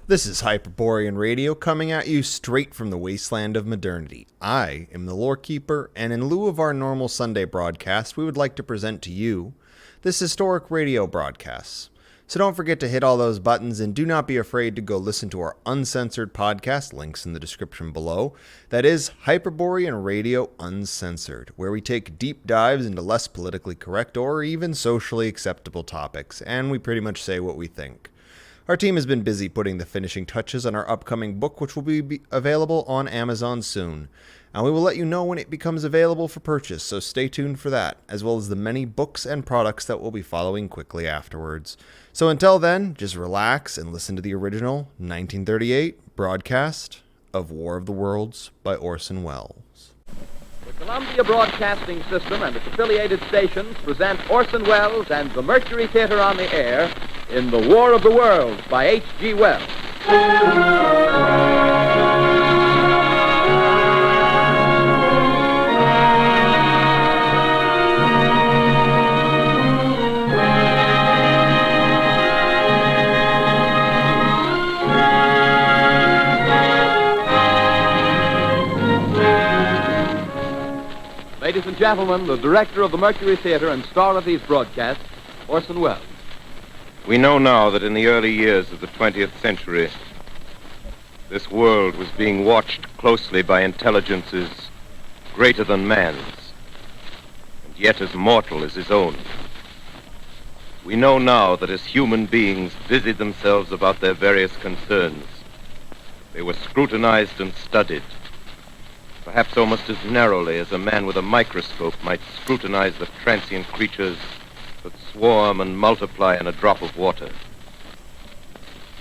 This is Hyperborean Radio coming at you straight from the wasteland of modernity. I am the Lore Keeper, and in lieu of our normal Sunday broadcast, we would like to present to you this historic radio broadcast. So don't forget to hit all those buttons, and do not be afraid to go listen to our uncensored podcast, links in the description below. That is Hyperborean Radio Uncensored, where we take deep dives into less politically correct or even socially acceptable topics, and we pretty much say what we think. Our team has been busy putting the finishing touches on our upcoming book, which will be available on Amazon soon. And we will let you know when it becomes available for purchase, so stay tuned for that, as well as the many books and products that will be following quickly afterwards. So until then, just relax and listen to the original 1938 broadcast of War of the Worlds by Orson Welles. The Columbia Broadcasting System and its affiliated stations present Orson Welles and the Mercury Theater on the air in The War of the Worlds by H.G. Wells. Ladies and gentlemen, the director of the Mercury Theater and star of these broadcasts, Orson Welles. We know now that in the early years of the 20th century, this world was being watched closely by intelligences greater than man's, and yet as mortal as his own. We know now that as human beings busied themselves about their various concerns, they were scrutinized and studied, perhaps almost as narrowly as a man with a microscope might scrutinize the transient creatures that swarm and multiply in a drop of water.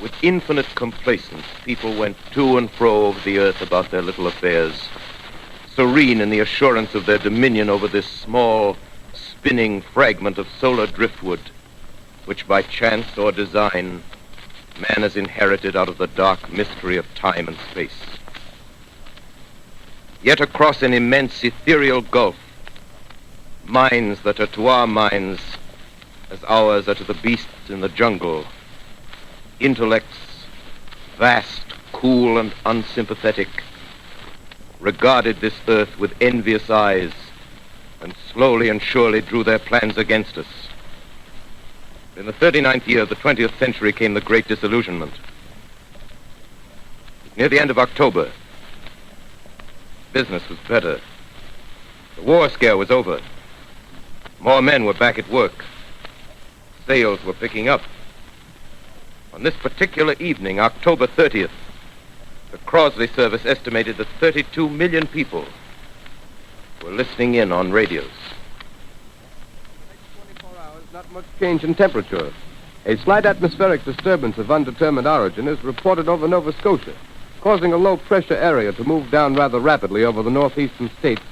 With infinite complacence, people went to and fro over the earth about their little affairs, serene in the assurance of their dominion over this small, spinning fragment of solar driftwood, which by chance or design, man has inherited out of the dark mystery of time and space. Yet across an immense ethereal gulf, minds that are to our minds as ours are to the beasts in the jungle, intellects, vast, cool, and unsympathetic, regarded this earth with envious eyes and slowly and surely drew their plans against us. In the 39th year of the 20th century came the Great Disillusionment. Near the end of October, business was better. The war scare was over. More men were back at work. Sales were picking up. On this particular evening, October 30th, the Crosley service estimated that 32 million people were listening in on radios. Next 24 hours, not much change in temperature. A slight atmospheric disturbance of undetermined origin is reported over Nova Scotia, causing a low-pressure area to move down rather rapidly over the northeastern states,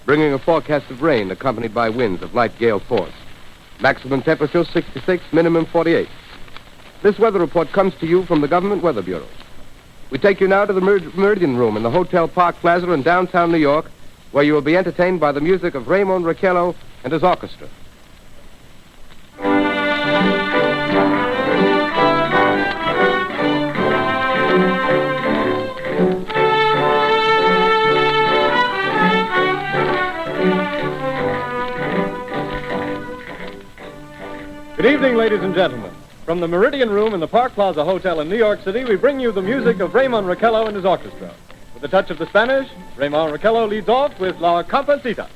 bringing a forecast of rain accompanied by winds of light gale force. Maximum temperature 66, minimum 48. This weather report comes to you from the Government Weather Bureau. We take you now to the Meridian Room in the Hotel Park Plaza in downtown New York, where you will be entertained by the music of Raymond Raquello and his orchestra. Good evening, ladies and gentlemen. From the Meridian Room in the Park Plaza Hotel in New York City, we bring you the music of Raymond Raquello and his orchestra. With a touch of the Spanish, Raymond Raquello leads off with La Comparsita.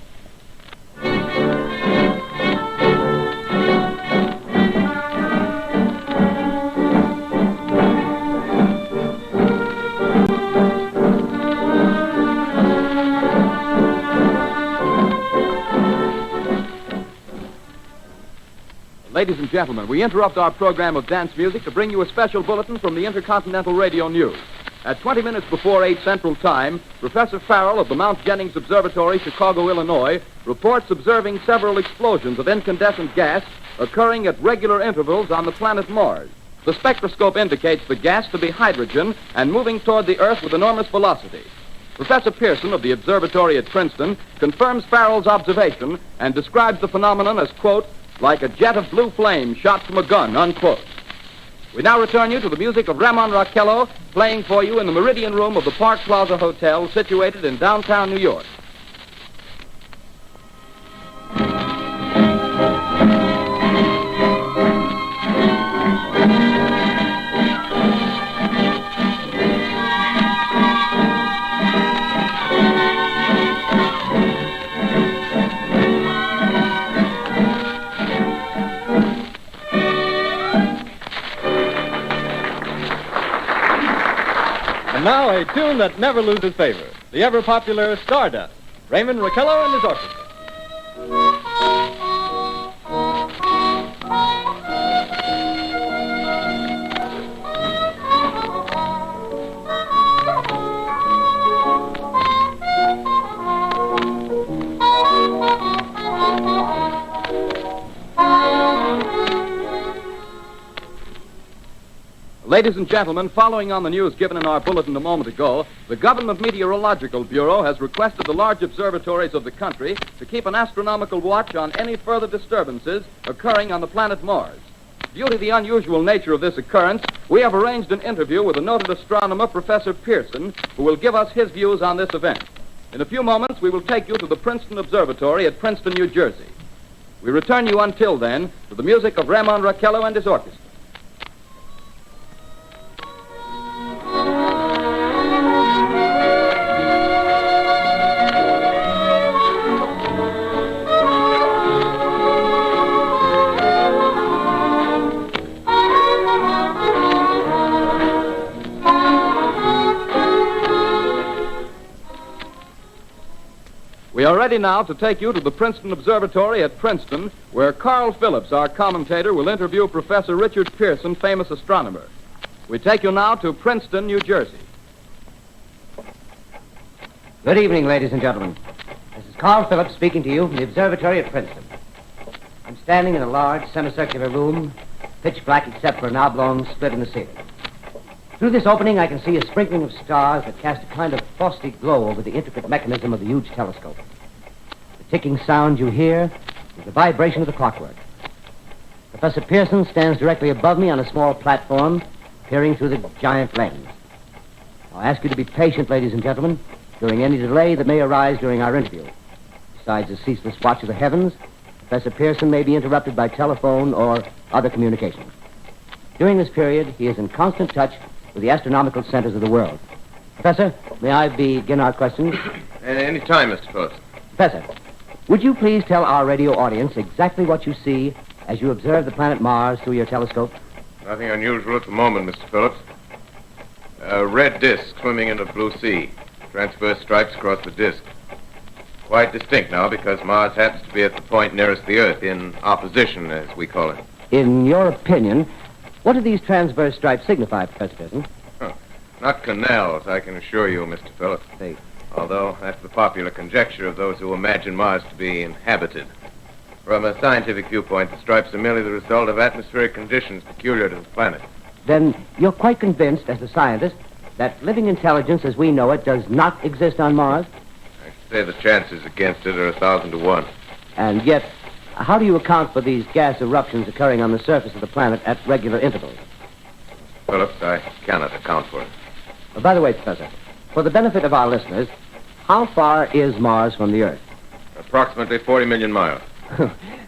Ladies and gentlemen, we interrupt our program of dance music to bring you a special bulletin from the Intercontinental Radio News. At 20 minutes before 8 Central Time, Professor Farrell of the Mount Jennings Observatory, Chicago, Illinois, reports observing several explosions of incandescent gas occurring at regular intervals on the planet Mars. The spectroscope indicates the gas to be hydrogen and moving toward the Earth with enormous velocity. Professor Pearson of the observatory at Princeton confirms Farrell's observation and describes the phenomenon as, quote, like a jet of blue flame shot from a gun, unquote. We now return you to the music of Ramon Raquello, playing for you in the Meridian Room of the Park Plaza Hotel, situated in downtown New York. And now a tune that never loses favor, the ever-popular Stardust, Raymond Raquello and his orchestra. Ladies and gentlemen, following on the news given in our bulletin a moment ago, the Government Meteorological Bureau has requested the large observatories of the country to keep an astronomical watch on any further disturbances occurring on the planet Mars. Due to the unusual nature of this occurrence, we have arranged an interview with the noted astronomer, Professor Pearson, who will give us his views on this event. In a few moments, we will take you to the Princeton Observatory at Princeton, New Jersey. We return you until then to the music of Ramon Raquello and his orchestra. We are ready now to take you to the Princeton Observatory at Princeton, where Carl Phillips, our commentator, will interview Professor Richard Pearson, famous astronomer. We take you now to Princeton, New Jersey. Good evening, ladies and gentlemen. This is Carl Phillips speaking to you from the observatory at Princeton. I'm standing in a large semicircular room, pitch black except for an oblong split in the ceiling. Through this opening, I can see a sprinkling of stars that cast a kind of frosty glow over the intricate mechanism of the huge telescope. The ticking sound you hear is the vibration of the clockwork. Professor Pearson stands directly above me on a small platform, peering through the giant lens. I'll ask you to be patient, ladies and gentlemen, during any delay that may arise during our interview. Besides the ceaseless watch of the heavens, Professor Pearson may be interrupted by telephone or other communication. During this period, he is in constant touch with the astronomical centers of the world. Professor, may I begin our questions? Any time, Mr. Phillips. Professor, would you please tell our radio audience exactly what you see as you observe the planet Mars through your telescope? Nothing unusual at the moment, Mr. Phillips. A red disk swimming in the blue sea. Transverse stripes across the disk. Quite distinct now because Mars happens to be at the point nearest the Earth, in opposition, as we call it. In your opinion, what do these transverse stripes signify, Professor Pearson? Not canals, I can assure you, Mr. Phillips. They... Although that's the popular conjecture of those who imagine Mars to be inhabited. From a scientific viewpoint, the stripes are merely the result of atmospheric conditions peculiar to the planet. Then you're quite convinced, as a scientist, that living intelligence as we know it does not exist on Mars? I should say the chances against it are 1,000 to 1. And yet, how do you account for these gas eruptions occurring on the surface of the planet at regular intervals? Phillips, I cannot account for it. By the way, Professor, for the benefit of our listeners, how far is Mars from the Earth? Approximately 40 million miles.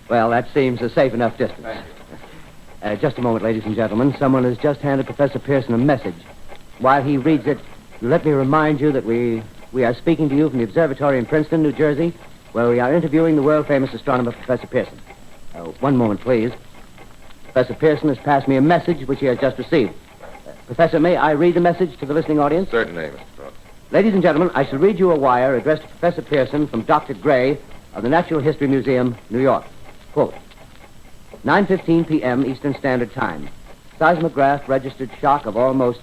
Well, that seems a safe enough distance. Just a moment, ladies and gentlemen. Someone has just handed Professor Pearson a message. While he reads it, let me remind you that we are speaking to you from the observatory in Princeton, New Jersey, where we are interviewing the world-famous astronomer, Professor Pearson. One moment, please. Professor Pearson has passed me a message which he has just received. Professor, may I read the message to the listening audience? Certainly, Mr. Phillips. Ladies and gentlemen, I shall read you a wire addressed to Professor Pearson from Dr. Gray of the Natural History Museum, New York. Quote, 9:15 p.m. Eastern Standard Time. Seismograph registered shock of almost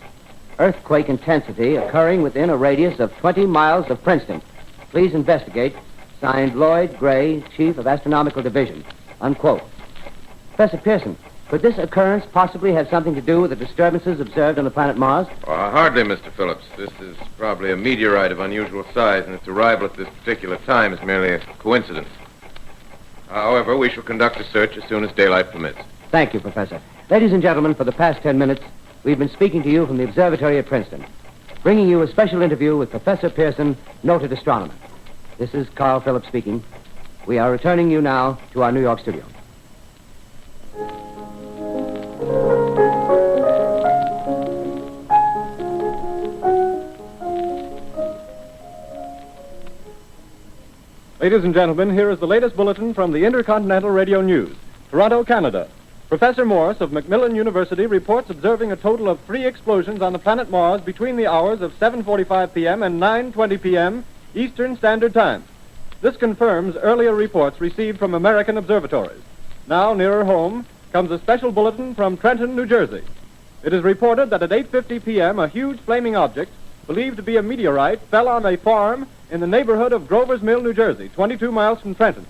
earthquake intensity occurring within a radius of 20 miles of Princeton. Please investigate. Signed, Lloyd Gray, Chief of Astronomical Division. Unquote. Professor Pearson, could this occurrence possibly have something to do with the disturbances observed on the planet Mars? Hardly, Mr. Phillips. This is probably a meteorite of unusual size, and its arrival at this particular time is merely a coincidence. However, we shall conduct a search as soon as daylight permits. Thank you, Professor. Ladies and gentlemen, for the past 10 minutes, we've been speaking to you from the observatory at Princeton, bringing you a special interview with Professor Pearson, noted astronomer. This is Carl Phillips speaking. We are returning you now to our New York studio. Ladies and gentlemen, here is the latest bulletin from the Intercontinental Radio News. Toronto, Canada. Professor Morse of Macmillan University reports observing a total of 3 explosions on the planet Mars between the hours of 7:45 p.m. and 9:20 p.m. Eastern Standard Time. This confirms earlier reports received from American observatories. Now, nearer home, comes a special bulletin from Trenton, New Jersey. It is reported that at 8:50 p.m., a huge flaming object, believed to be a meteorite, fell on a farm in the neighborhood of Grover's Mill, New Jersey, 22 miles from Trenton.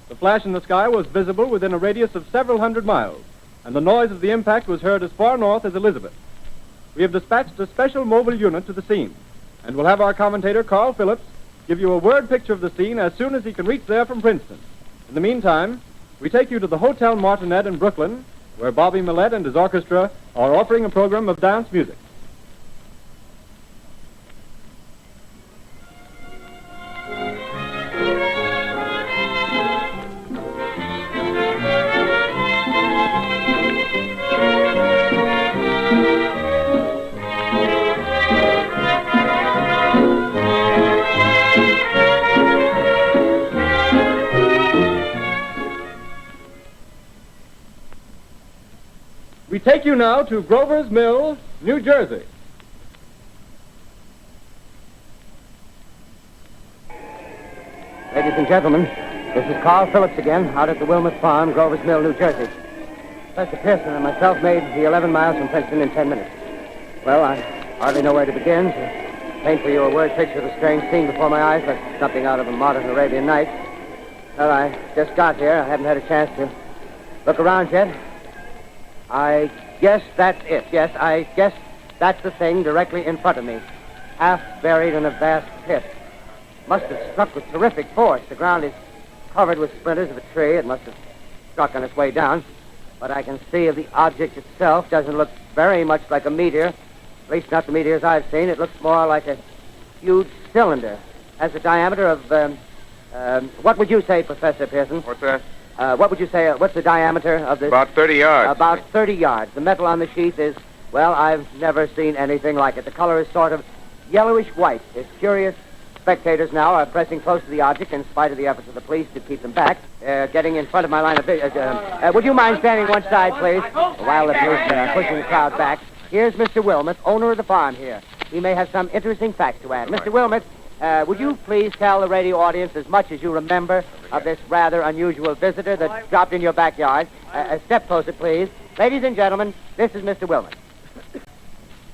The flash in the sky was visible within a radius of several hundred miles, and the noise of the impact was heard as far north as Elizabeth. We have dispatched a special mobile unit to the scene, and we'll have our commentator, Carl Phillips, give you a word picture of the scene as soon as he can reach there from Princeton. In the meantime, we take you to the Hotel Martinet in Brooklyn, where Bobby Millett and his orchestra are offering a program of dance music. We take you now to Grover's Mill, New Jersey. Ladies and gentlemen, this is Carl Phillips again, out at the Wilmot Farm, Grover's Mill, New Jersey. Professor Pearson and myself made the 11 miles from Princeton in 10 minutes. Well, I hardly know where to begin. To paint for you a word picture of the strange scene before my eyes, but something out of a modern Arabian Nights. Well, I just got here. I haven't had a chance to look around yet. I guess that's it. Yes, I guess that's the thing directly in front of me, half buried in a vast pit. Must have struck with terrific force. The ground is covered with splinters of a tree. It must have struck on its way down. But I can see the object itself doesn't look very much like a meteor. At least not the meteors I've seen. It looks more like a huge cylinder. Has a diameter of, what would you say, Professor Pearson? What's that? What would you say, what's the diameter of this? About 30 yards. About 30 yards. The metal on the sheath is, well, I've never seen anything like it. The color is sort of yellowish white. There's curious spectators now are pressing close to the object in spite of the efforts of the police to keep them back. Getting in front of my line of vision. Would you mind standing one side, please? While the police are pushing the crowd back. Here's Mr. Wilmot, owner of the farm here. He may have some interesting facts to add. Mr. Wilmot, would you please tell the radio audience as much as you remember of this rather unusual visitor that dropped in your backyard? Step closer, please. Ladies and gentlemen, this is Mr. Wilmot.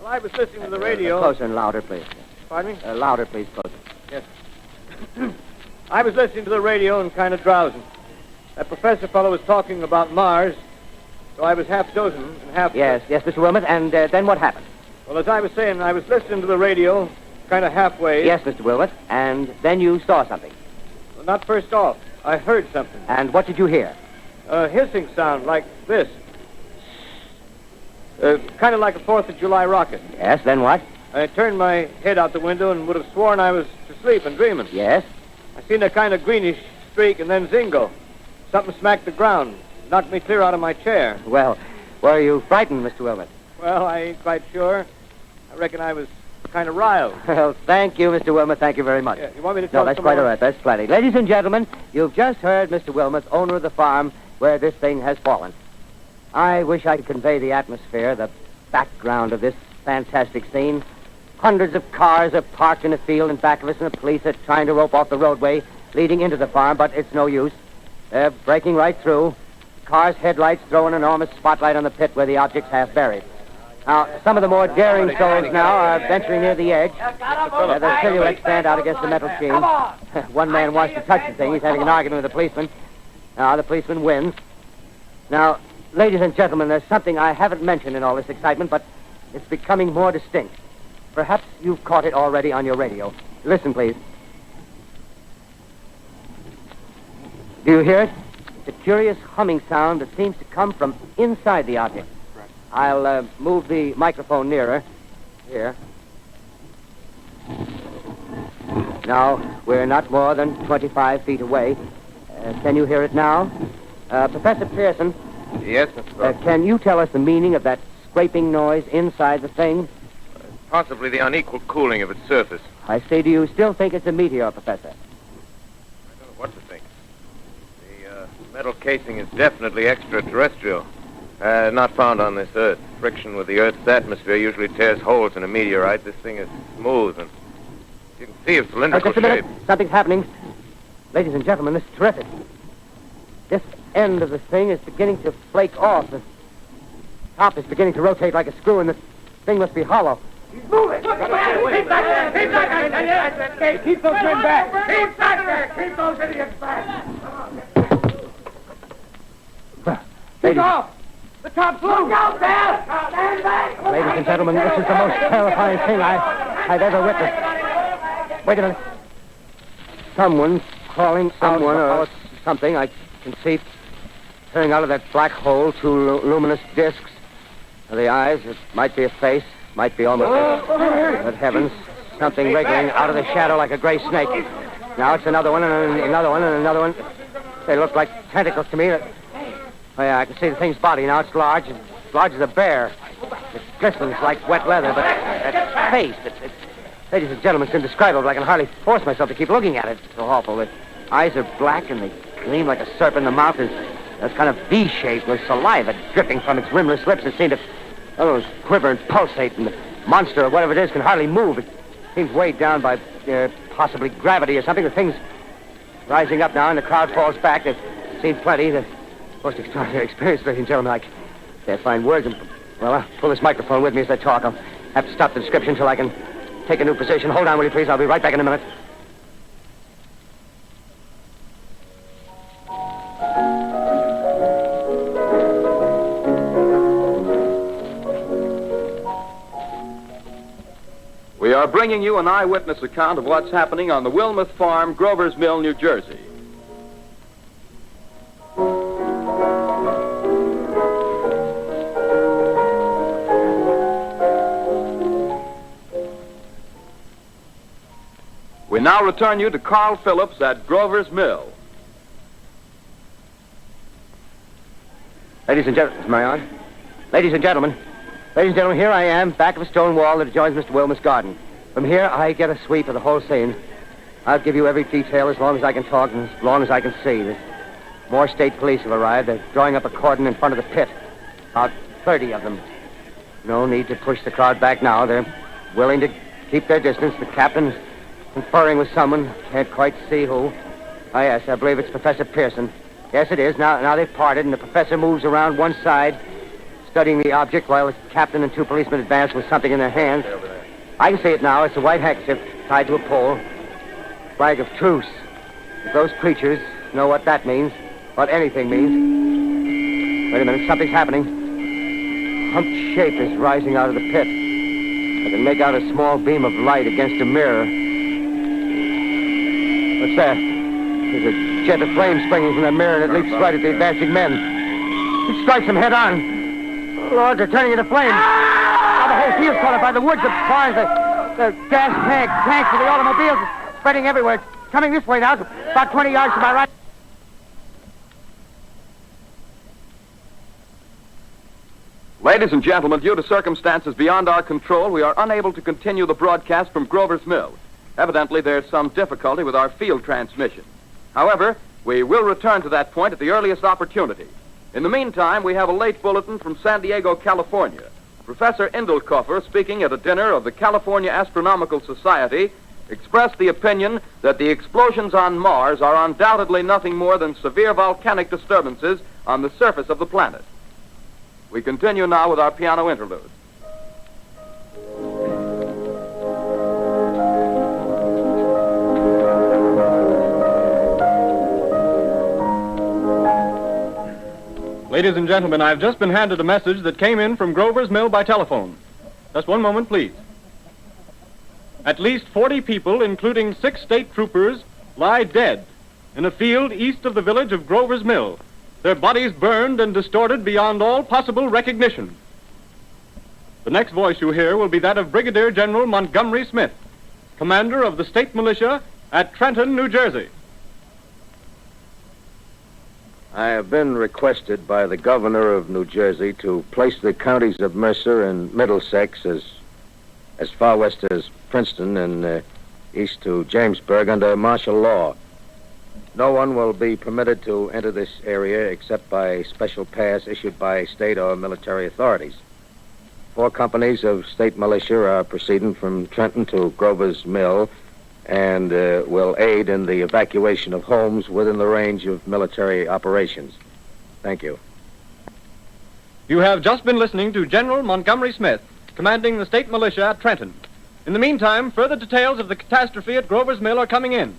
Well, I was listening to the radio. Closer and louder, please. Pardon me? Louder, please, closer. Yes. I was listening to the radio and kind of drowsing. That professor fellow was talking about Mars, so I was half dozing and half... Yes, Mr. Wilmot, and then what happened? Well, as I was saying, I was listening to the radio, kind of halfway. Yes, Mr. Wilmot, and then you saw something. Well, not first off. I heard something. And what did you hear? A hissing sound like this. Kind of like a 4th of July rocket. Yes, then what? I turned my head out the window and would have sworn I was asleep and dreaming. Yes? I seen a kind of greenish streak and then zingo. Something smacked the ground, knocked me clear out of my chair. Well, were you frightened, Mr. Wilmot? Well, I ain't quite sure. I reckon I was kind of riled. Well, thank you, Mr. Wilmot. Thank you very much. Yeah, you want me to tell No, that's some quite more? all right. That's plenty. Ladies and gentlemen, you've just heard Mr. Wilmot, owner of the farm where this thing has fallen. I wish I could convey the atmosphere, the background of this fantastic scene. Hundreds of cars are parked in a field in back of us, and the police are trying to rope off the roadway leading into the farm, but it's no use. They're breaking right through. The car's headlights throw an enormous spotlight on the pit where the object's half buried. Now, some of the more daring souls now are venturing near the edge. Their silhouettes stand out against the metal sheen. One man wants to touch the thing. He's having an argument with the policeman. Now, the policeman wins. Now, ladies and gentlemen, there's something I haven't mentioned in all this excitement, but it's becoming more distinct. Perhaps you've caught it already on your radio. Listen, please. Do you hear it? It's a curious humming sound that seems to come from inside the object, I'll move the microphone nearer. Here. Now, we're not more than 25 feet away. Can you hear it now? Professor Pearson, Yes, Mr. Phillips. can you tell us the meaning of that scraping noise inside the thing? Possibly the unequal cooling of its surface. I say, do you still think it's a meteor, Professor? I don't know what to think. The metal casing is definitely extraterrestrial. Not found on this Earth. Friction with the Earth's atmosphere usually tears holes in a meteorite. This thing is smooth, and you can see its cylindrical Just a minute. shape. Something's happening. Ladies and gentlemen, this is terrific. This end of the thing is beginning to flake off. The top is beginning to rotate like a screw, and the thing must be hollow. Move it! Keep back there! Keep back there! Keep those men back! Keep back there! Keep those idiots back! Take off! The top's loose! Look out there! Stand back! Ladies and gentlemen, this is the most terrifying thing I've ever witnessed. Wait a minute. Someone crawling someone or something. I can see turning out of that black hole two luminous discs. The eyes, it might be a face, might be almost but heavens, something wriggling out of the shadow like a gray snake. Now it's another one and another one and another one. They look like tentacles to me. Oh, yeah, I can see the thing's body now. It's large as a bear. It glistens like wet leather, but that face, ladies and gentlemen, it's indescribable. I can hardly force myself to keep looking at it. It's so awful. The eyes are black and they gleam like a serpent. The mouth is kind of V-shaped with saliva dripping from its rimless lips that seem to quiver and pulsate. And the monster or whatever it is can hardly move. It seems weighed down by possibly gravity or something. The thing's rising up now and the crowd falls back. They've seen plenty. The most extraordinary experience, ladies and gentlemen. I can't find words. Well, I'll pull this microphone with me as I talk. I'll have to stop the description until I can take a new position. Hold on, will you please? I'll be right back in a minute. We are bringing you an eyewitness account of what's happening on the Wilmoth Farm, Grover's Mill, New Jersey. We now return you to Carl Phillips at Grover's Mill. Ladies and gentlemen, Marion. Ladies and gentlemen, here I am, back of a stone wall that adjoins Mr. Wilmoth's garden. From here, I get a sweep of the whole scene. I'll give you every detail as long as I can talk and as long as I can see. There's more state police have arrived. They're drawing up a cordon in front of the pit. About 30 of them. No need to push the crowd back now. They're willing to keep their distance. The captain's conferring with someone. Can't quite see who. Oh, yes, I believe it's Professor Pearson. Yes, it is. Now they've parted, and the professor moves around one side, studying the object while the captain and two policemen advance with something in their hands. I can see it now. It's a white handkerchief tied to a pole. Flag of truce. If those creatures know what that means, what anything means. Wait a minute, something's happening. Humped shape is rising out of the pit. I can make out a small beam of light against a mirror. What's that? There's a jet of flame springing from the mirror, and it leaps right at the advancing men. It strikes them head on. Lord, they're turning into flames. Now the whole field's caught up by the woods, the barns, the gas tanks of the automobiles spreading everywhere. It's coming this way now. It's about 20 yards to my right. Ladies and gentlemen, due to circumstances beyond our control, we are unable to continue the broadcast from Grover's Mill. Evidently, there's some difficulty with our field transmission. However, we will return to that point at the earliest opportunity. In the meantime, we have a late bulletin from San Diego, California. Professor Indelkoffer, speaking at a dinner of the California Astronomical Society, expressed the opinion that the explosions on Mars are undoubtedly nothing more than severe volcanic disturbances on the surface of the planet. We continue now with our piano interlude. Ladies and gentlemen, I've just been handed a message that came in from Grover's Mill by telephone. Just one moment, please. At least 40 people, including 6 state troopers, lie dead in a field east of the village of Grover's Mill. Their bodies burned and distorted beyond all possible recognition. The next voice you hear will be that of Brigadier General Montgomery Smith, commander of the state militia at Trenton, New Jersey. I have been requested by the governor of New Jersey to place the counties of Mercer and Middlesex as far west as Princeton and east to Jamesburg under martial law. No one will be permitted to enter this area except by special pass issued by state or military authorities. 4 companies of state militia are proceeding from Trenton to Grover's Mill and will aid in the evacuation of homes within the range of military operations. Thank you. You have just been listening to General Montgomery Smith, commanding the state militia at Trenton. In the meantime, further details of the catastrophe at Grover's Mill are coming in.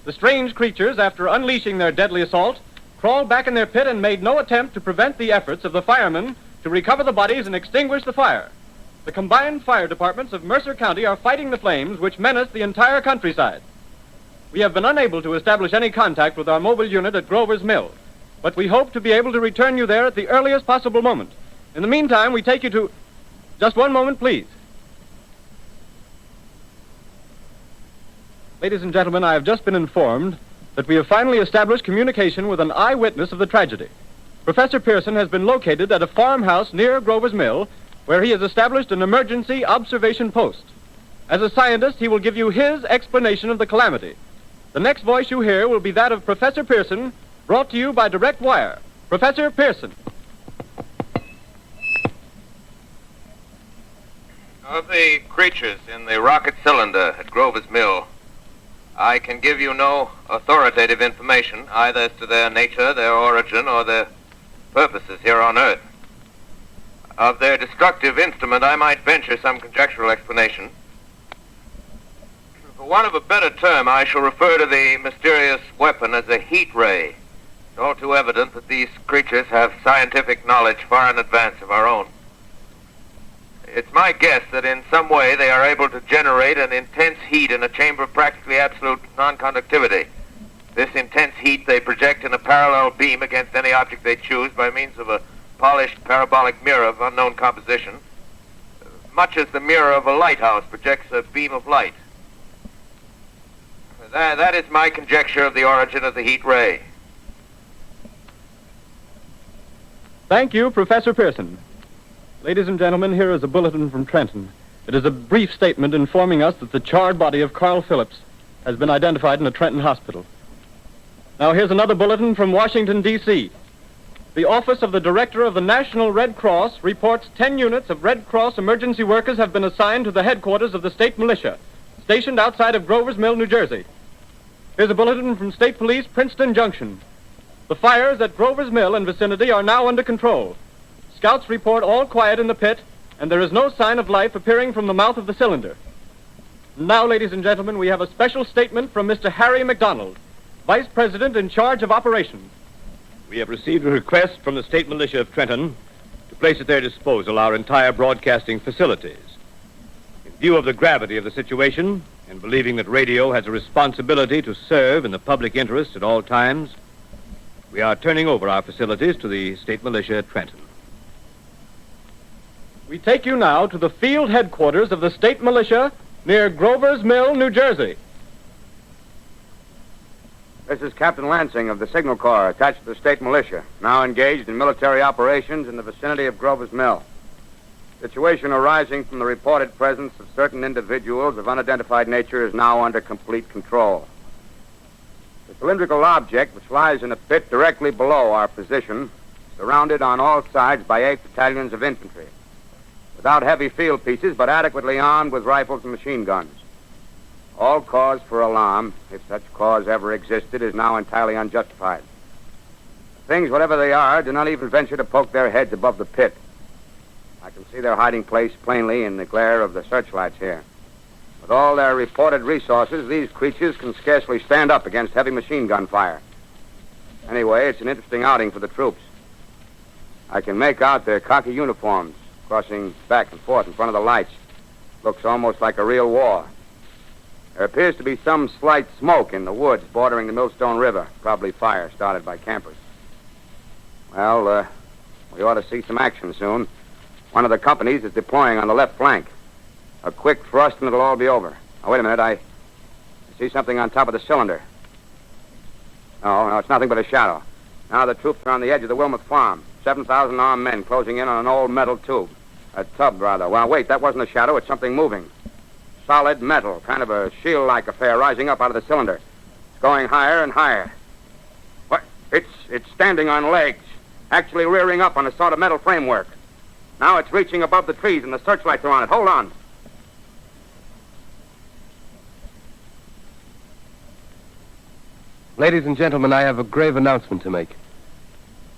The strange creatures, after unleashing their deadly assault, crawled back in their pit and made no attempt to prevent the efforts of the firemen to recover the bodies and extinguish the fire. The combined fire departments of Mercer County are fighting the flames which menace the entire countryside. We have been unable to establish any contact with our mobile unit at Grover's Mill, but we hope to be able to return you there at the earliest possible moment. In the meantime, we take you to... Just one moment, please. Ladies and gentlemen, I have just been informed that we have finally established communication with an eyewitness of the tragedy. Professor Pearson has been located at a farmhouse near Grover's Mill, where he has established an emergency observation post. As a scientist, he will give you his explanation of the calamity. The next voice you hear will be that of Professor Pearson, brought to you by direct wire. Professor Pearson. Of the creatures in the rocket cylinder at Grover's Mill, I can give you no authoritative information either as to their nature, their origin, or their purposes here on Earth. Of their destructive instrument, I might venture some conjectural explanation. For want of a better term, I shall refer to the mysterious weapon as a heat ray. It's all too evident that these creatures have scientific knowledge far in advance of our own. It's my guess that in some way they are able to generate an intense heat in a chamber of practically absolute non-conductivity. This intense heat they project in a parallel beam against any object they choose by means of a polished parabolic mirror of unknown composition, much as the mirror of a lighthouse projects a beam of light. That is my conjecture of the origin of the heat ray. Thank you, Professor Pearson. Ladies and gentlemen, here is a bulletin from Trenton. It is a brief statement informing us that the charred body of Carl Phillips has been identified in a Trenton hospital. Now here's another bulletin from Washington, D.C. The Office of the Director of the National Red Cross reports 10 units of Red Cross emergency workers have been assigned to the headquarters of the state militia, stationed outside of Grover's Mill, New Jersey. Here's a bulletin from State Police, Princeton Junction. The fires at Grover's Mill and vicinity are now under control. Scouts report all quiet in the pit, and there is no sign of life appearing from the mouth of the cylinder. Now, ladies and gentlemen, we have a special statement from Mr. Harry McDonald, Vice President in charge of operations. We have received a request from the state militia of Trenton to place at their disposal our entire broadcasting facilities. In view of the gravity of the situation, and believing that radio has a responsibility to serve in the public interest at all times, we are turning over our facilities to the state militia at Trenton. We take you now to the field headquarters of the state militia near Grover's Mill, New Jersey. This is Captain Lansing of the Signal Corps, attached to the state militia, now engaged in military operations in the vicinity of Grover's Mill. Situation arising from the reported presence of certain individuals of unidentified nature is now under complete control. The cylindrical object, which lies in a pit directly below our position, surrounded on all sides by 8 battalions of infantry, without heavy field pieces, but adequately armed with rifles and machine guns. All cause for alarm, if such cause ever existed, is now entirely unjustified. Things, whatever they are, do not even venture to poke their heads above the pit. I can see their hiding place plainly in the glare of the searchlights here. With all their reported resources, these creatures can scarcely stand up against heavy machine gun fire. Anyway, it's an interesting outing for the troops. I can make out their khaki uniforms crossing back and forth in front of the lights. Looks almost like a real war. There appears to be some slight smoke in the woods bordering the Millstone River, probably fire started by campers. Well, we ought to see some action soon. One of the companies is deploying on the left flank. A quick thrust and it'll all be over. Now, wait a minute. I see something on top of the cylinder. No, it's nothing but a shadow. Now the troops are on the edge of the Wilmoth farm. 7,000 armed men closing in on an old metal tube. A tub, rather. Well, wait, that wasn't a shadow. It's something moving. Solid metal, kind of a shield-like affair rising up out of the cylinder. It's going higher and higher. What? It's standing on legs, actually rearing up on a sort of metal framework. Now it's reaching above the trees and the searchlights are on it. Hold on. Ladies and gentlemen, I have a grave announcement to make.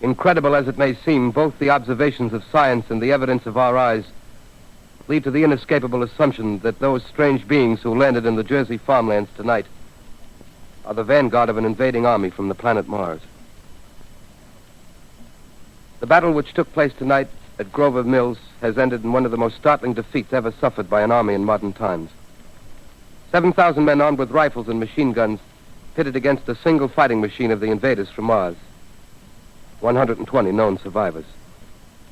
Incredible as it may seem, both the observations of science and the evidence of our eyes lead to the inescapable assumption that those strange beings who landed in the Jersey farmlands tonight are the vanguard of an invading army from the planet Mars. The battle which took place tonight at Grover Mills has ended in one of the most startling defeats ever suffered by an army in modern times. 7,000 men armed with rifles and machine guns pitted against a single fighting machine of the invaders from Mars. 120 known survivors.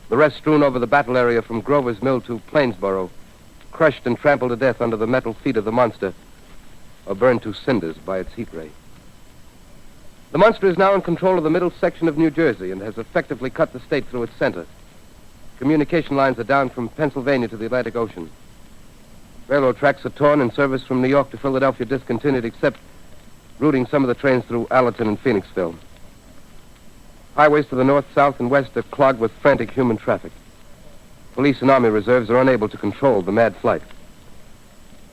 The rest strewn over the battle area from Grover's Mill to Plainsboro, crushed and trampled to death under the metal feet of the monster, or burned to cinders by its heat ray. The monster is now in control of the middle section of New Jersey and has effectively cut the state through its center. Communication lines are down from Pennsylvania to the Atlantic Ocean. Railroad tracks are torn and service from New York to Philadelphia discontinued, except routing some of the trains through Allerton and Phoenixville. Highways to the north, south, and west are clogged with frantic human traffic. Police and army reserves are unable to control the mad flight.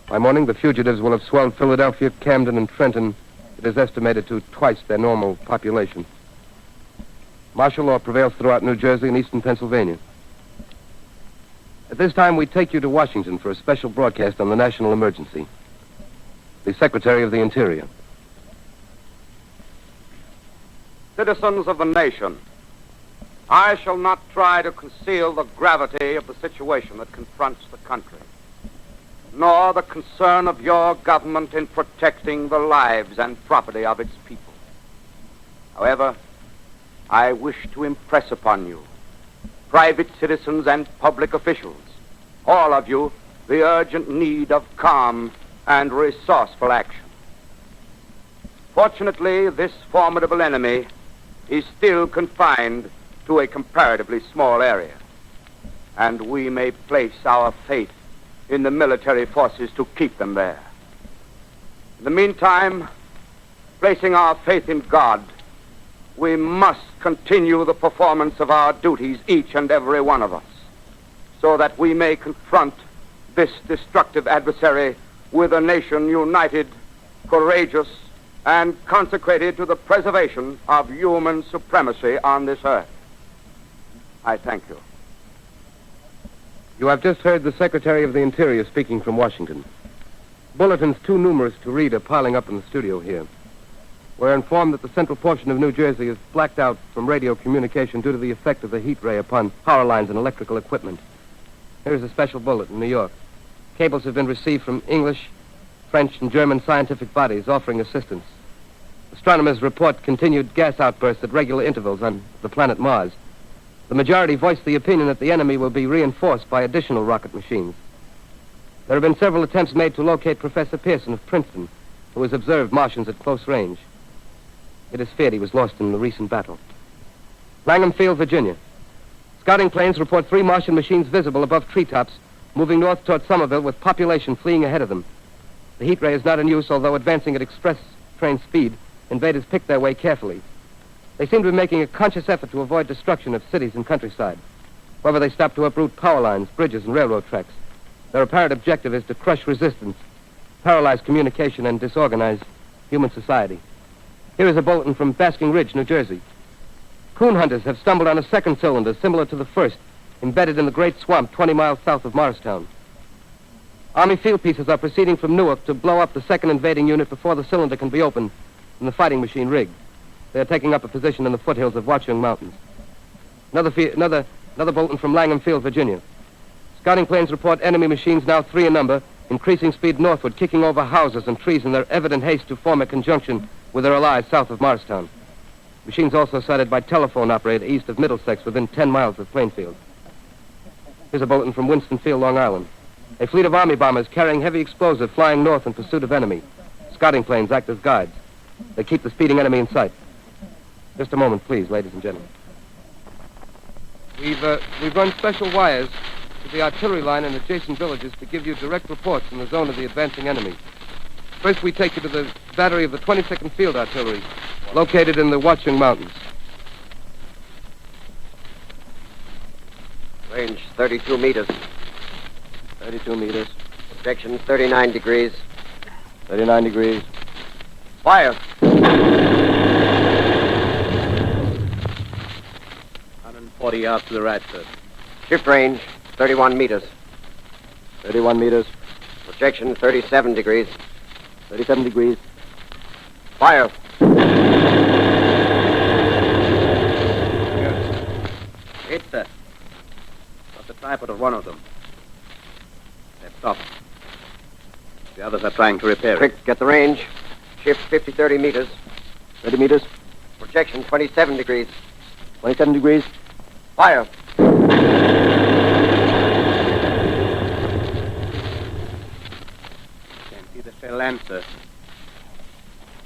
By morning, the fugitives will have swelled Philadelphia, Camden, and Trenton. It is estimated to twice their normal population. Martial law prevails throughout New Jersey and eastern Pennsylvania. At this time, we take you to Washington for a special broadcast on the national emergency. The Secretary of the Interior. Citizens of the nation, I shall not try to conceal the gravity of the situation that confronts the country, nor the concern of your government in protecting the lives and property of its people. However, I wish to impress upon you, private citizens and public officials, all of you, the urgent need of calm and resourceful action. Fortunately, this formidable enemy is still confined to a comparatively small area, and we may place our faith in the military forces to keep them there. In the meantime, placing our faith in God, we must continue the performance of our duties, each and every one of us, so that we may confront this destructive adversary with a nation united, courageous, and consecrated to the preservation of human supremacy on this earth. I thank you. You have just heard the Secretary of the Interior speaking from Washington. Bulletins too numerous to read are piling up in the studio here. We're informed that the central portion of New Jersey is blacked out from radio communication due to the effect of the heat ray upon power lines and electrical equipment. Here's a special bulletin in New York. Cables have been received from English, French, and German scientific bodies offering assistance. Astronomers report continued gas outbursts at regular intervals on the planet Mars. The majority voiced the opinion that the enemy will be reinforced by additional rocket machines. There have been several attempts made to locate Professor Pearson of Princeton, who has observed Martians at close range. It is feared he was lost in the recent battle. Langham Field, Virginia. Scouting planes report 3 Martian machines visible above treetops, moving north toward Somerville with population fleeing ahead of them. The heat ray is not in use, although advancing at express train speed. Invaders pick their way carefully. They seem to be making a conscious effort to avoid destruction of cities and countryside. However, they stop to uproot power lines, bridges, and railroad tracks. Their apparent objective is to crush resistance, paralyze communication, and disorganize human society. Here is a bulletin from Basking Ridge, New Jersey. Coon hunters have stumbled on a second cylinder similar to the first, embedded in the great swamp 20 miles south of Morristown. Army field pieces are proceeding from Newark to blow up the second invading unit before the cylinder can be opened and the fighting machine rigged. They are taking up a position in the foothills of Watchung Mountains. Another bulletin from Langham Field, Virginia. Scouting planes report enemy machines, now 3 in number, increasing speed northward, kicking over houses and trees in their evident haste to form a conjunction with their allies south of Morristown. Machines also sighted by telephone operator east of Middlesex within 10 miles of Plainfield. Here's a bulletin from Winston Field, Long Island. A fleet of Army bombers carrying heavy explosive flying north in pursuit of enemy. Scouting planes act as guides. They keep the speeding enemy in sight. Just a moment, please, ladies and gentlemen. We've run special wires to the artillery line in adjacent villages to give you direct reports in the zone of the advancing enemy. First, we take you to the battery of the 22nd Field Artillery, located in the Watchung Mountains. Range 32 meters. 32 meters. Projection 39 degrees. 39 degrees. Fire. 140 yards to the right, sir. Shift range 31 meters. 31 meters. Projection 37 degrees. 37 degrees. Fire. Hit, sir. Got the tripod of one of them. They've stopped. The others are trying to repair it. Quick, get the range. Shift 30 meters. 30 meters. Projection 27 degrees. 27 degrees. Fire. Can't see the shell land, sir.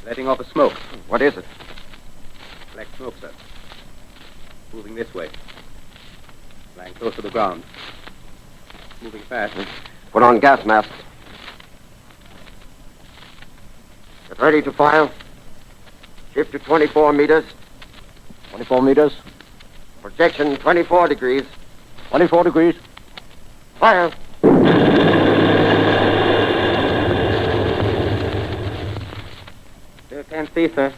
Letting off a smoke. What is it? Black smoke, sir. Moving this way. Flying close to the ground. Moving fast. Put on gas masks. Get ready to fire. Shift to 24 meters. 24 meters. Projection 24 degrees. 24 degrees. Fire. Still can't see, sir.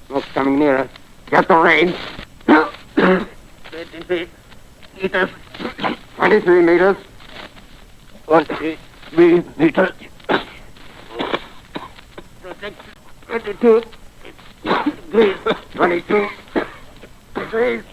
Smoke's coming nearer. Get the range. 20 feet. Meters. 23 meters. 23 meters. Projection 22 degrees. 22 degrees.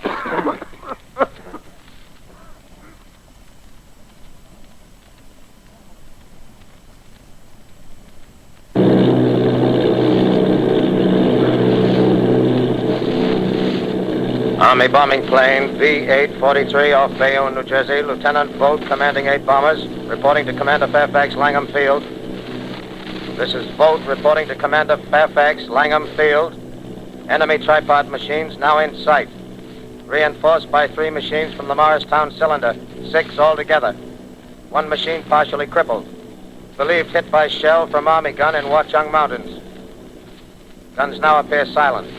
Army bombing plane V-843 off Bayonne, New Jersey. Lieutenant Vogt, commanding 8 bombers, reporting to Commander Fairfax, Langham Field. This is Vogt reporting to Commander Fairfax, Langham Field. Enemy tripod machines now in sight. Reinforced by 3 machines from the Morristown cylinder, 6 altogether. 1 machine partially crippled. Believed hit by shell from Army gun in Watchung Mountains. Guns now appear silent.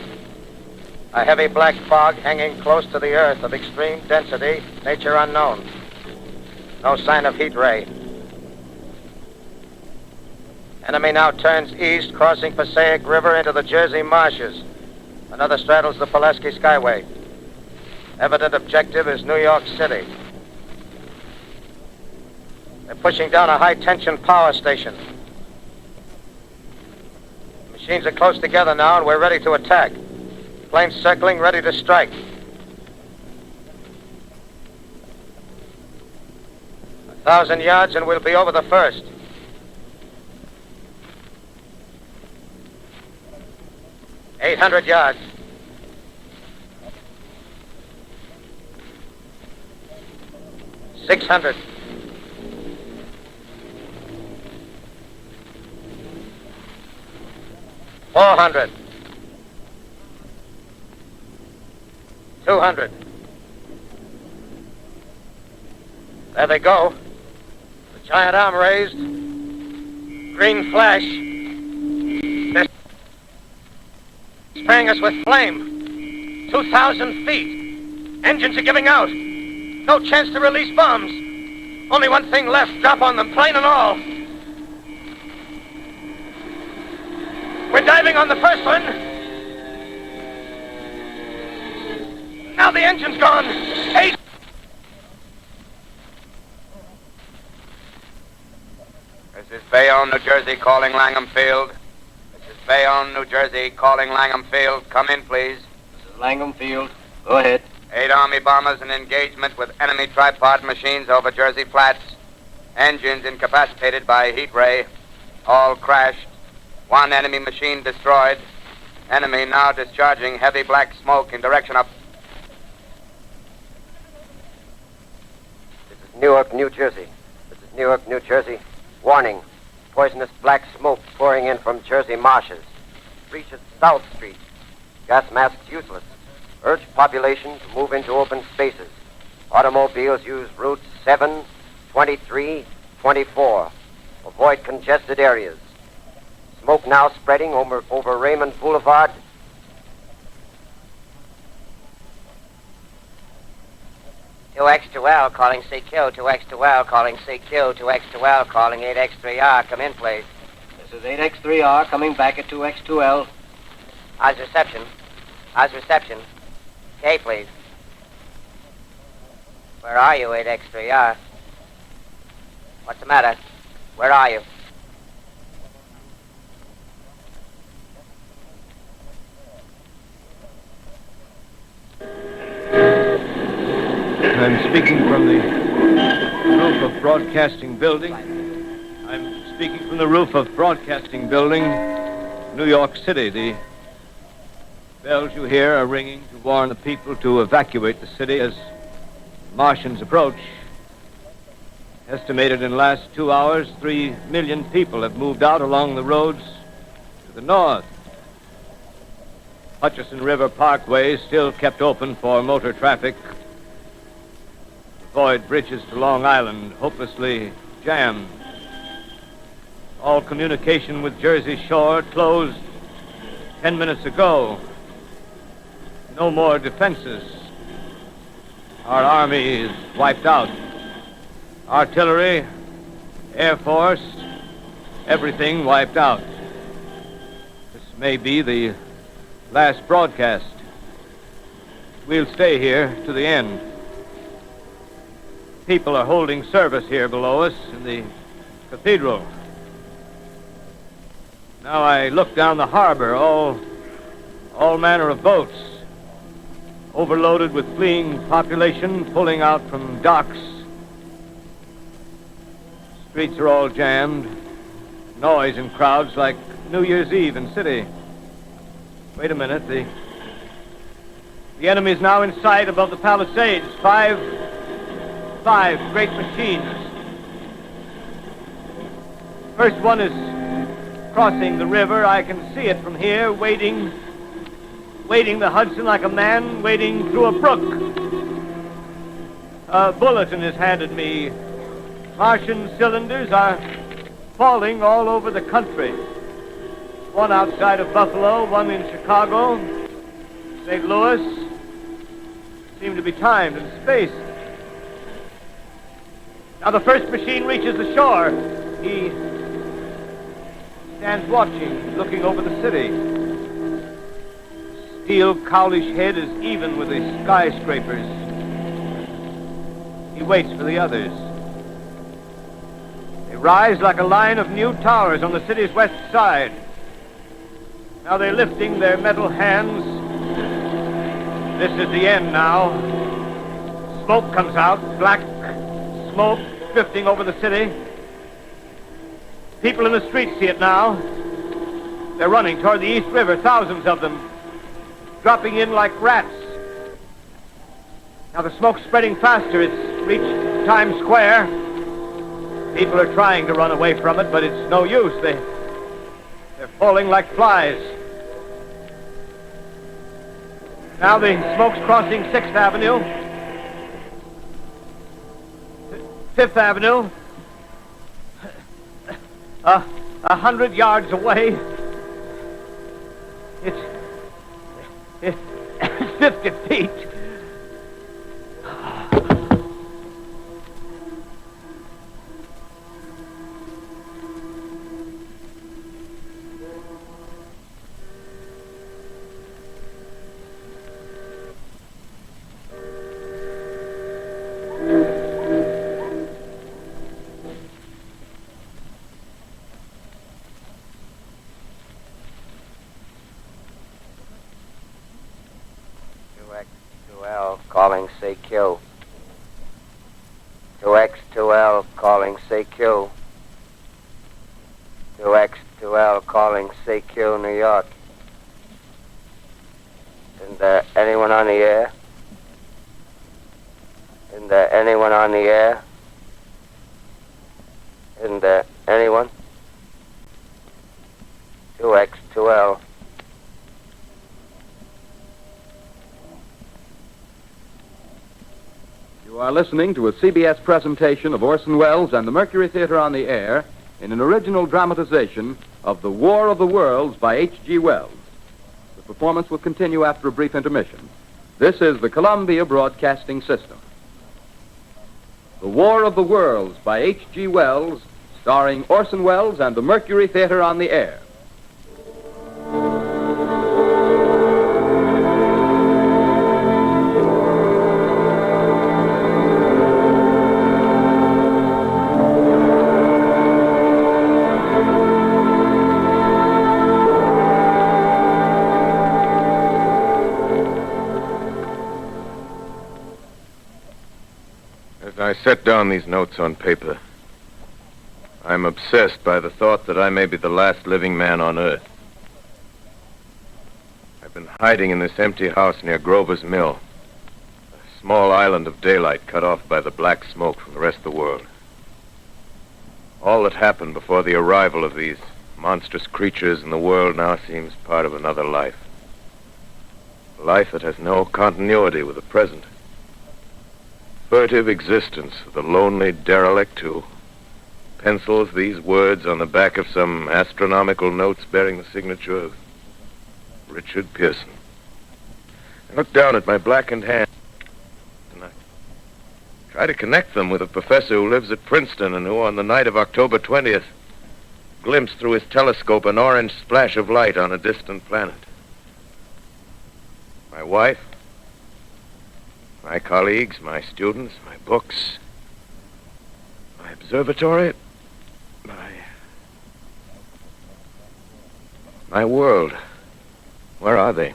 A heavy black fog hanging close to the earth of extreme density, nature unknown. No sign of heat ray. Enemy now turns east, crossing Passaic River into the Jersey marshes. Another straddles the Pulaski Skyway. Evident objective is New York City. They're pushing down a high-tension power station. Machines are close together now, and we're ready to attack. Planes circling, ready to strike. 1,000 yards, and we'll be over the first. $800 yards. $600. $400. 200. There they go. The giant arm raised. Green flash. They're spraying us with flame. 2,000 feet. Engines are giving out. No chance to release bombs. Only one thing left. Drop on them, plane and all. We're diving on the first one. Now the engine's gone. 8. This is Bayonne, New Jersey, calling Langham Field. This is Bayonne, New Jersey, calling Langham Field. Come in, please. This is Langham Field. Go ahead. 8 Army bombers in engagement with enemy tripod machines over Jersey Flats. Engines incapacitated by heat ray. All crashed. 1 enemy machine destroyed. Enemy now discharging heavy black smoke in direction of... Newark, New Jersey. This is Newark, New Jersey. Warning. Poisonous black smoke pouring in from Jersey marshes. Reaches South Street. Gas masks useless. Urge population to move into open spaces. Automobiles use routes 7, 23, 24. Avoid congested areas. Smoke now spreading over Raymond Boulevard. Two X2L calling CQ, 2X2L calling CQ, 2X2L calling 8X3R. Come in, please. This is 8X3R coming back at 2X2L. How's reception? How's reception? K, please. Where are you, 8X3R? What's the matter? Where are you? I'm speaking from the roof of Broadcasting Building. I'm speaking from the roof of Broadcasting Building, New York City. The bells you hear are ringing to warn the people to evacuate the city as Martians approach. Estimated in the last 2 hours, 3 million people have moved out along the roads to the north. Hutchison River Parkway is still kept open for motor traffic. Avoid bridges to Long Island, hopelessly jammed. All communication with Jersey Shore closed 10 minutes ago. No more defenses. Our army is wiped out. Artillery, Air Force, everything wiped out. This may be the last broadcast. We'll stay here to the end. People are holding service here below us in the cathedral. Now I look down the harbor, all manner of boats, overloaded with fleeing population, pulling out from docks. Streets are all jammed. Noise in crowds like New Year's Eve in city. Wait a minute, the enemy is now in sight above the Palisades. Five great machines. First one is crossing the river. I can see it from here, wading the Hudson like a man wading through a brook. A bulletin is handed me. Martian cylinders are falling all over the country. One outside of Buffalo, one in Chicago, St. Louis. Seem to be timed and spaced. Now the first machine reaches the shore. He stands watching, looking over the city. Steel cowlish head is even with the skyscrapers. He waits for the others. They rise like a line of new towers on the city's west side. Now they're lifting their metal hands. This is the end now. Smoke comes out, black smoke drifting over the city. People in the streets see it now. They're running toward the East River, thousands of them, dropping in like rats. Now the smoke's spreading faster. It's reached Times Square. People are trying to run away from it, but it's no use. They're falling like flies. Now the smoke's crossing 6th Avenue. 5th Avenue. 100 yards away. It's 50 feet. Calling CQ. 2X2L calling CQ. 2X2L calling CQ, New York. Isn't there anyone on the air? Isn't there anyone on the air? Isn't there anyone? 2X2L. You are listening to a CBS presentation of Orson Welles and the Mercury Theater on the Air in an original dramatization of The War of the Worlds by H.G. Wells. The performance will continue after a brief intermission. This is the Columbia Broadcasting System. The War of the Worlds by H.G. Wells, starring Orson Welles and the Mercury Theater on the Air. I set down these notes on paper. I'm obsessed by the thought that I may be the last living man on Earth. I've been hiding in this empty house near Grover's Mill, a small island of daylight cut off by the black smoke from the rest of the world. All that happened before the arrival of these monstrous creatures in the world now seems part of another life. A life that has no continuity with the present. Furtive existence of the lonely derelict who pencils these words on the back of some astronomical notes bearing the signature of Richard Pearson. I look down at my blackened hand and I try to connect them with a professor who lives at Princeton and who on the night of October 20th glimpsed through his telescope an orange splash of light on a distant planet. My wife, my colleagues, my students, my books, my observatory, my world. Where are they?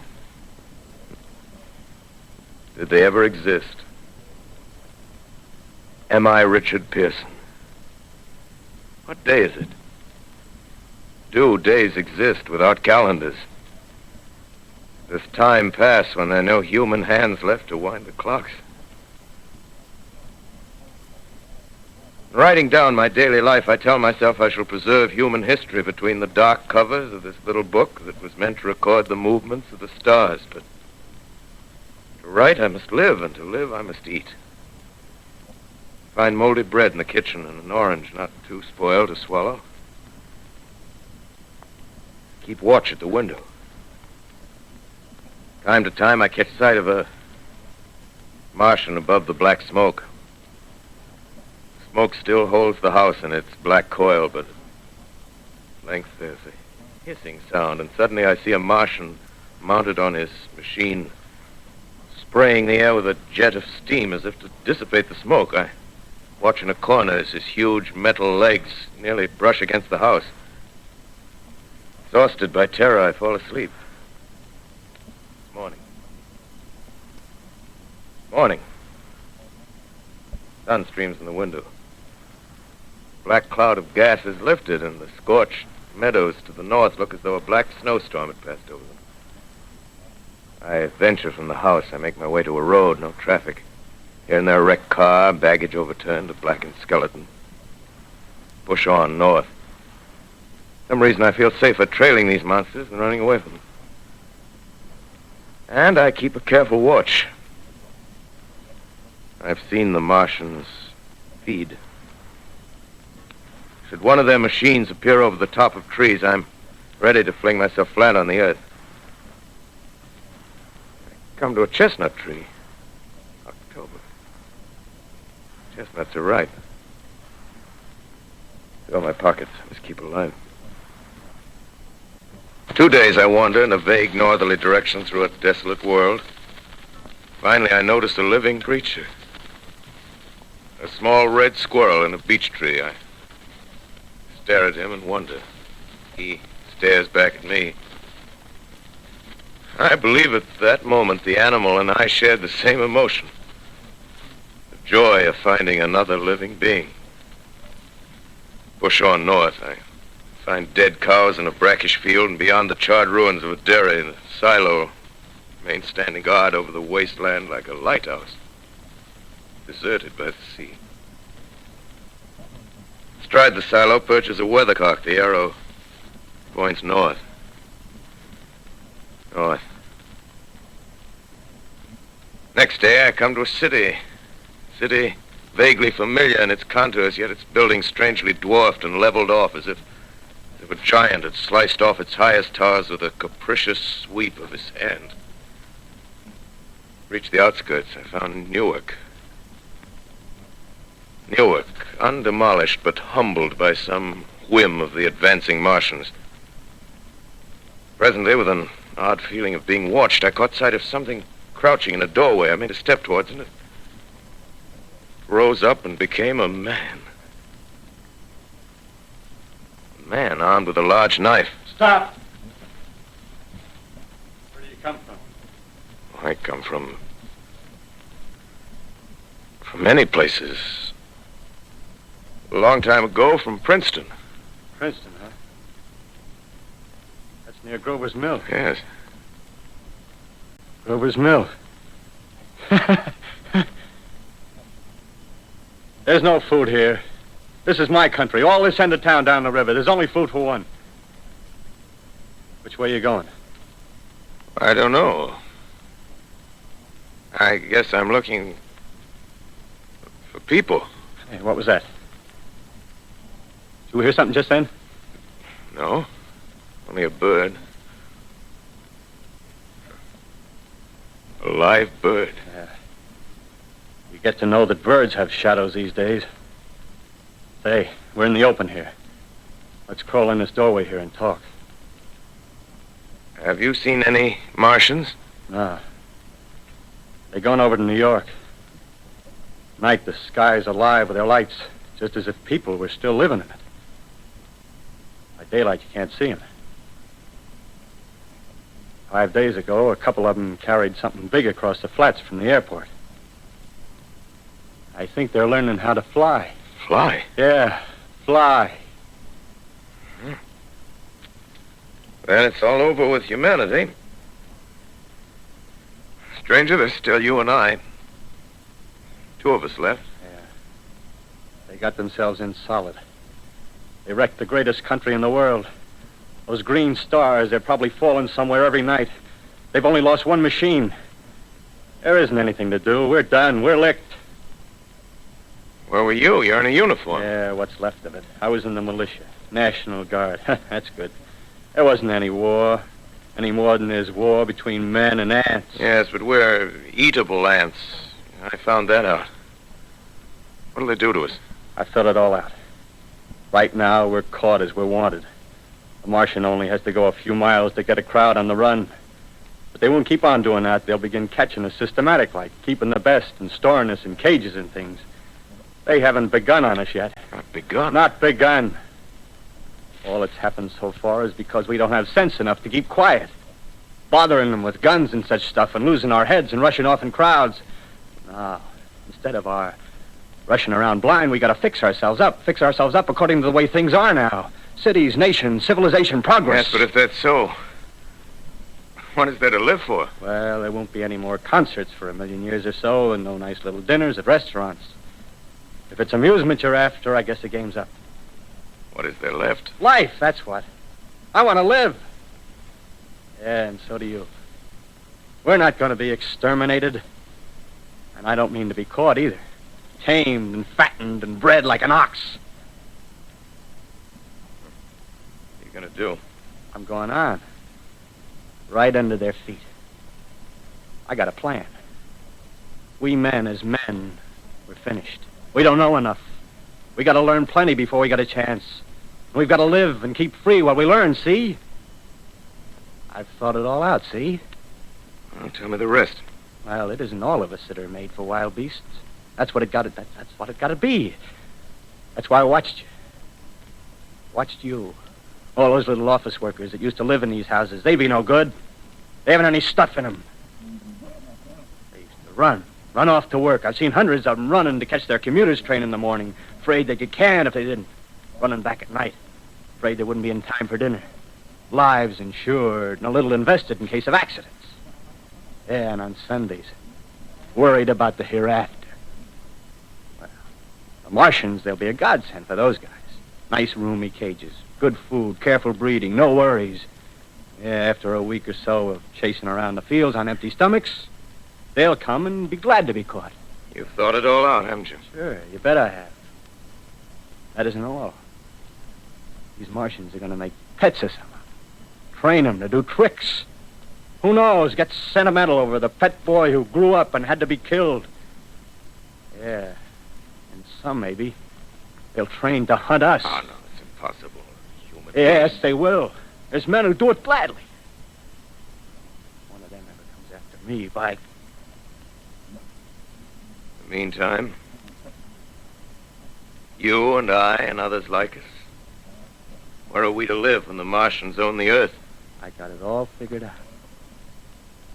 Did they ever exist? Am I Richard Pearson? What day is it? Do days exist without calendars? Does time pass when there are no human hands left to wind the clocks? In writing down my daily life, I tell myself I shall preserve human history between the dark covers of this little book that was meant to record the movements of the stars. But to write, I must live, and to live, I must eat. Find moldy bread in the kitchen and an orange not too spoiled to swallow. Keep watch at the window. Time to time, I catch sight of a Martian above the black smoke. Smoke still holds the house in its black coil, but at length there's a hissing sound, and suddenly I see a Martian mounted on his machine, spraying the air with a jet of steam as if to dissipate the smoke. I watch in a corner as his huge metal legs nearly brush against the house. Exhausted by terror, I fall asleep. Morning. Sun streams in the window. Black cloud of gas has lifted, and the scorched meadows to the north look as though a black snowstorm had passed over them. I venture from the house. I make my way to a road, no traffic. Here and there a wrecked car, baggage overturned, a blackened skeleton. Push on north. For some reason I feel safer trailing these monsters than running away from them. And I keep a careful watch. I've seen the Martians feed. Should one of their machines appear over the top of trees, I'm ready to fling myself flat on the earth. I come to a chestnut tree. October. Chestnuts are ripe. Fill my pockets. I must keep alive. 2 days I wander in a vague northerly direction through a desolate world. Finally, I notice a living creature. A small red squirrel in a beech tree. I stare at him and wonder. He stares back at me. I believe at that moment the animal and I shared the same emotion. The joy of finding another living being. Push on north. I find dead cows in a brackish field, and beyond the charred ruins of a dairy and a silo remains standing guard over the wasteland like a lighthouse. Deserted by the sea. Astride the silo perches a weathercock. The arrow points north. North. Next day, I come to a city. City vaguely familiar in its contours, yet its buildings strangely dwarfed and leveled off as if a giant had sliced off its highest towers with a capricious sweep of his hand. Reached the outskirts, I found Newark. Newark, undemolished but humbled by some whim of the advancing Martians. Presently, with an odd feeling of being watched, I caught sight of something crouching in a doorway. I made a step towards it, and it rose up and became a man. A man armed with a large knife. Stop! Where do you come from? I come from many places. A long time ago, from Princeton. Princeton, huh? That's near Grover's Mill. Yes. Grover's Mill. There's no food here. This is my country. All this end of town down the river. There's only food for one. Which way are you going? I don't know. I guess I'm looking for people. Hey, what was that? Did you hear something just then? No. Only a bird. A live bird. Yeah. You get to know that birds have shadows these days. Say, we're in the open here. Let's crawl in this doorway here and talk. Have you seen any Martians? No. They're going over to New York. Night, the sky's alive with their lights, just as if people were still living in it. By daylight, you can't see them. 5 days ago, a couple of them carried something big across the flats from the airport. I think they're learning how to fly. Fly? Yeah, fly. Then it's all over with humanity. Stranger, there's still you and I. 2 of us left. Yeah. They got themselves in solid. They wrecked the greatest country in the world. Those green stars, they're probably falling somewhere every night. They've only lost one machine. There isn't anything to do. We're done. We're licked. Where were you? You're in a uniform. Yeah, what's left of it. I was in the militia. National Guard. That's good. There wasn't any war. Any more than there's war between men and ants. Yes, but we're eatable ants. I found that out. What'll they do to us? I thought it all out. Right now, we're caught as we're wanted. The Martian only has to go a few miles to get a crowd on the run. But they won't keep on doing that. They'll begin catching us systematic, like keeping the best and storing us in cages and things. They haven't begun on us yet. Not begun? Not begun. All that's happened so far is because we don't have sense enough to keep quiet. Bothering them with guns and such stuff and losing our heads and rushing off in crowds. No, instead of our rushing around blind, we gotta fix ourselves up according to the way things are now. Cities, nations, civilization, progress. Yes, but if that's so, what is there to live for? Well, there won't be any more concerts for 1,000,000 years or so, and no nice little dinners at restaurants. If it's amusement you're after, I guess the game's up. What is there left? Life, that's what. I want to live. Yeah, and so do you. We're not going to be exterminated. And I don't mean to be caught either. Tamed and fattened and bred like an ox. What are you going to do? I'm going on. Right under their feet. I got a plan. We men as men, we're finished. We don't know enough. We got to learn plenty before we get a chance. We've got to live and keep free while we learn, see? I've thought it all out, see? Well, tell me the rest. Well, it isn't all of us that are made for wild beasts. That's what it got to. That's what it got to be. That's why I watched you. Watched you. All those little office workers that used to live in these houses. They be no good. They haven't any stuff in them. They used to run off to work. I've seen hundreds of them running to catch their commuter's train in the morning, afraid they'd get canned if they didn't. Running back at night, afraid they wouldn't be in time for dinner. Lives insured and a little invested in case of accidents. Yeah, and on Sundays, worried about the hereafter. Well, the Martians, they'll be a godsend for those guys. Nice roomy cages, good food, careful breeding, no worries. Yeah, after a week or so of chasing around the fields on empty stomachs, they'll come and be glad to be caught. You've thought it all out, haven't you? Sure, you bet I have. That isn't all. These Martians are going to make pets of some. Train them to do tricks. Who knows, get sentimental over the pet boy who grew up and had to be killed. Yeah, and some maybe, they'll train to hunt us. Oh, no, it's impossible. Human Yes, beings. they will. There's men who do it gladly. One of them ever comes after me, by... In the meantime, you and I and others like us, where are we to live when the Martians own the Earth? I got it all figured out.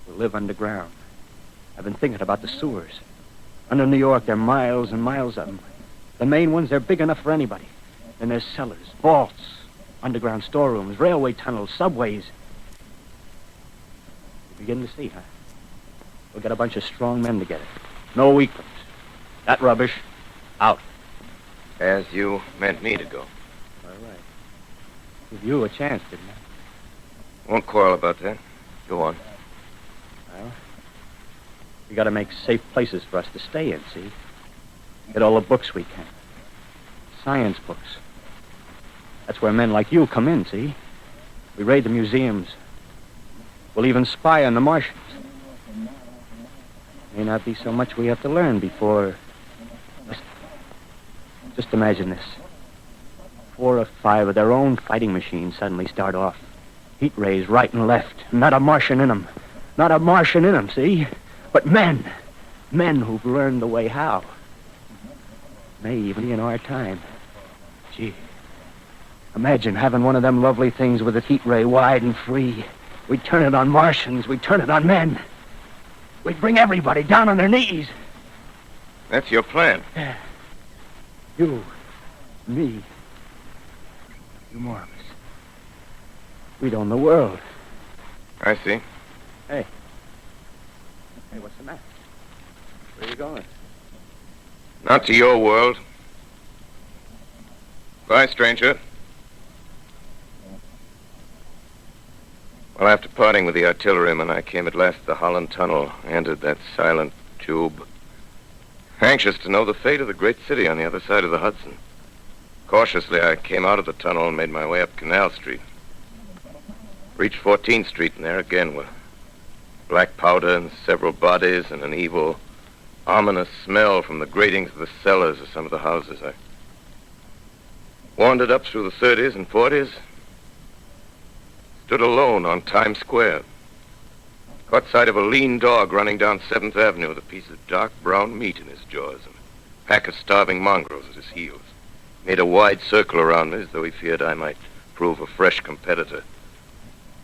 We'll live underground. I've been thinking about the sewers. Under New York, there are miles and miles of them. The main ones, they're big enough for anybody. Then there's cellars, vaults, underground storerooms, railway tunnels, subways. You begin to see, huh? We'll get a bunch of strong men together. No weaklings. That rubbish, out. As you meant me to go. All right. Give you a chance, didn't I? Won't quarrel about that. Go on. Well, we got to make safe places for us to stay in, see? Get all the books we can. Science books. That's where men like you come in, see? We raid the museums. We'll even spy on the Martians. May not be so much we have to learn before... Just imagine this. 4 or 5 of their own fighting machines suddenly start off. Heat rays right and left. Not a Martian in them. Not a Martian in them, see? But men. Men who've learned the way how. May even be in our time. Gee. Imagine having one of them lovely things with its heat ray wide and free. We'd turn it on Martians. We'd turn it on men. We'd bring everybody down on their knees. That's your plan. Yeah. You. Me. You more of us. We'd own the world. I see. Hey. Hey, what's the matter? Where are you going? Not to your world. Bye, stranger. Well, after parting with the artilleryman, I came at last to the Holland Tunnel, entered that silent tube. Anxious to know the fate of the great city on the other side of the Hudson. Cautiously, I came out of the tunnel and made my way up Canal Street. Reached 14th Street, and there again were black powder and several bodies and an evil, ominous smell from the gratings of the cellars of some of the houses. I wandered up through the 30s and 40s, stood alone on Times Square, caught sight of a lean dog running down 7th Avenue with a piece of dark brown meat in his jaws and a pack of starving mongrels at his heels. Made a wide circle around me as though he feared I might prove a fresh competitor.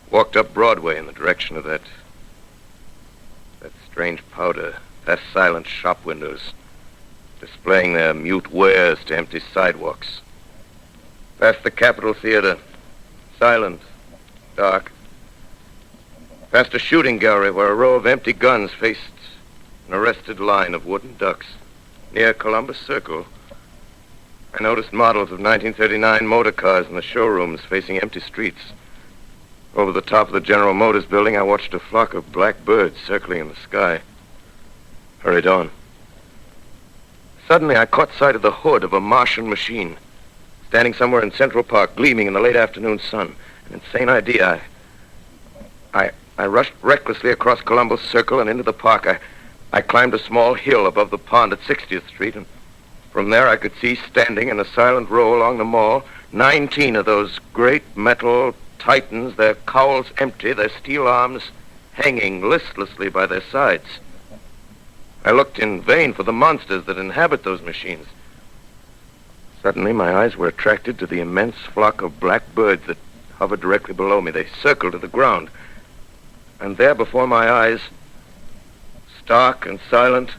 Walked up Broadway in the direction of that strange powder, past silent shop windows, displaying their mute wares to empty sidewalks. Past the Capitol Theater, silent, dark. Past a shooting gallery where a row of empty guns faced an arrested line of wooden ducks. Near Columbus Circle, I noticed models of 1939 motor cars in the showrooms facing empty streets. Over the top of the General Motors building, I watched a flock of black birds circling in the sky. Hurried on. Suddenly, I caught sight of the hood of a Martian machine, standing somewhere in Central Park, gleaming in the late afternoon sun. An insane idea. I rushed recklessly across Columbus Circle and into the park. I climbed a small hill above the pond at 60th Street, and from there I could see, standing in a silent row along the mall, 19 of those great metal titans, their cowls empty, their steel arms hanging listlessly by their sides. I looked in vain for the monsters that inhabit those machines. Suddenly, my eyes were attracted to the immense flock of black birds that hovered directly below me. They circled to the ground. And there before my eyes, stark and silent,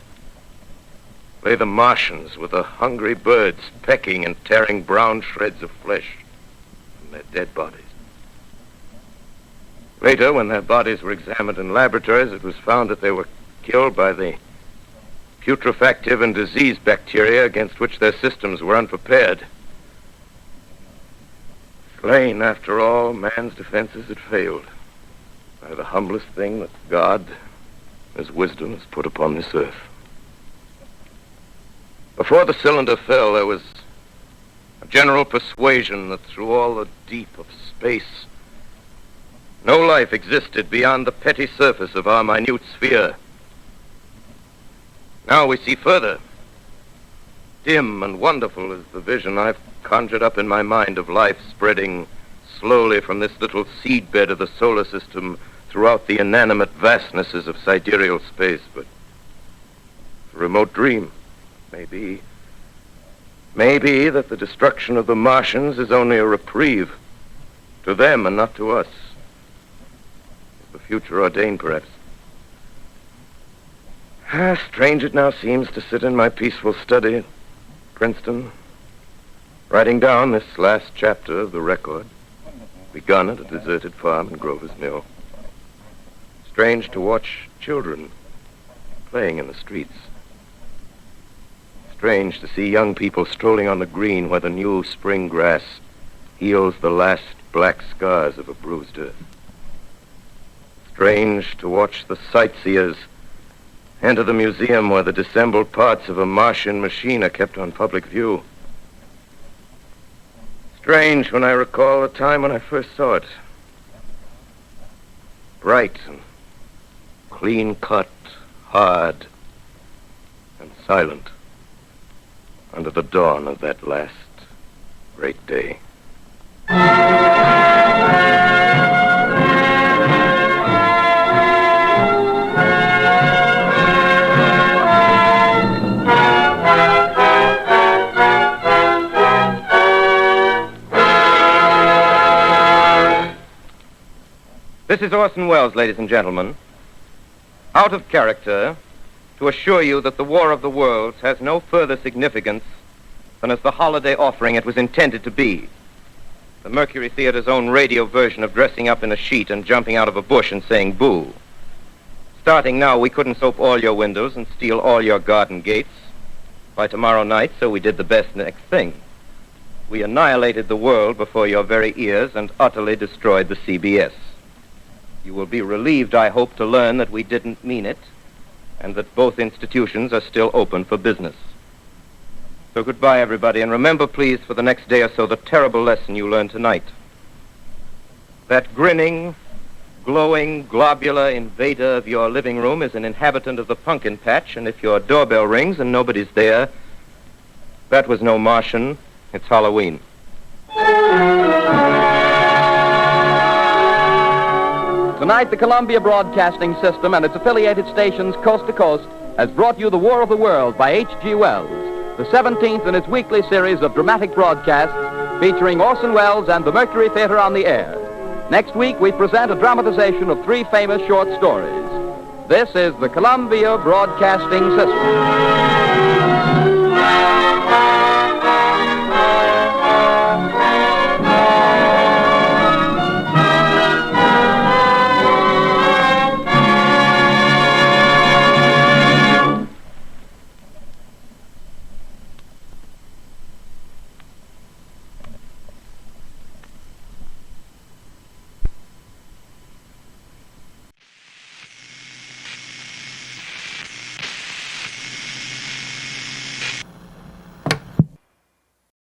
lay the Martians with the hungry birds pecking and tearing brown shreds of flesh from their dead bodies. Later, when their bodies were examined in laboratories, it was found that they were killed by the putrefactive and disease bacteria against which their systems were unprepared. Slain, after all, man's defenses had failed by the humblest thing that God, His wisdom, has put upon this earth. Before the cylinder fell, there was a general persuasion that through all the deep of space, no life existed beyond the petty surface of our minute sphere. Now we see further. Dim and wonderful is the vision I've conjured up in my mind of life spreading slowly from this little seedbed of the solar system throughout the inanimate vastnesses of sidereal space. But a remote dream, maybe that the destruction of the Martians is only a reprieve to them and not to us. The future ordained, perhaps. Strange it now seems to sit in my peaceful study at Princeton, writing down this last chapter of the record, begun at a deserted farm in Grover's Mill. Strange to watch children playing in the streets. Strange to see young people strolling on the green where the new spring grass heals the last black scars of a bruised earth. Strange to watch the sightseers enter the museum where the dissembled parts of a Martian machine are kept on public view. Strange when I recall the time when I first saw it. Bright and clean-cut, hard and silent under the dawn of that last great day. This is Orson Welles, ladies and gentlemen. Out of character, to assure you that the War of the Worlds has no further significance than as the holiday offering it was intended to be. The Mercury Theater's own radio version of dressing up in a sheet and jumping out of a bush and saying boo. Starting now, we couldn't soap all your windows and steal all your garden gates by tomorrow night, so we did the best next thing. We annihilated the world before your very ears and utterly destroyed the CBS. You will be relieved, I hope, to learn that we didn't mean it, and that both institutions are still open for business. So goodbye, everybody, and remember, please, for the next day or so, the terrible lesson you learned tonight. That grinning, glowing, globular invader of your living room is an inhabitant of the pumpkin patch, and if your doorbell rings and nobody's there, that was no Martian, it's Halloween. Tonight, the Columbia Broadcasting System and its affiliated stations coast to coast has brought you The War of the World by H.G. Wells, the 17th in its weekly series of dramatic broadcasts featuring Orson Welles and the Mercury Theater on the air. Next week, we present a dramatization of 3 famous short stories. This is the Columbia Broadcasting System.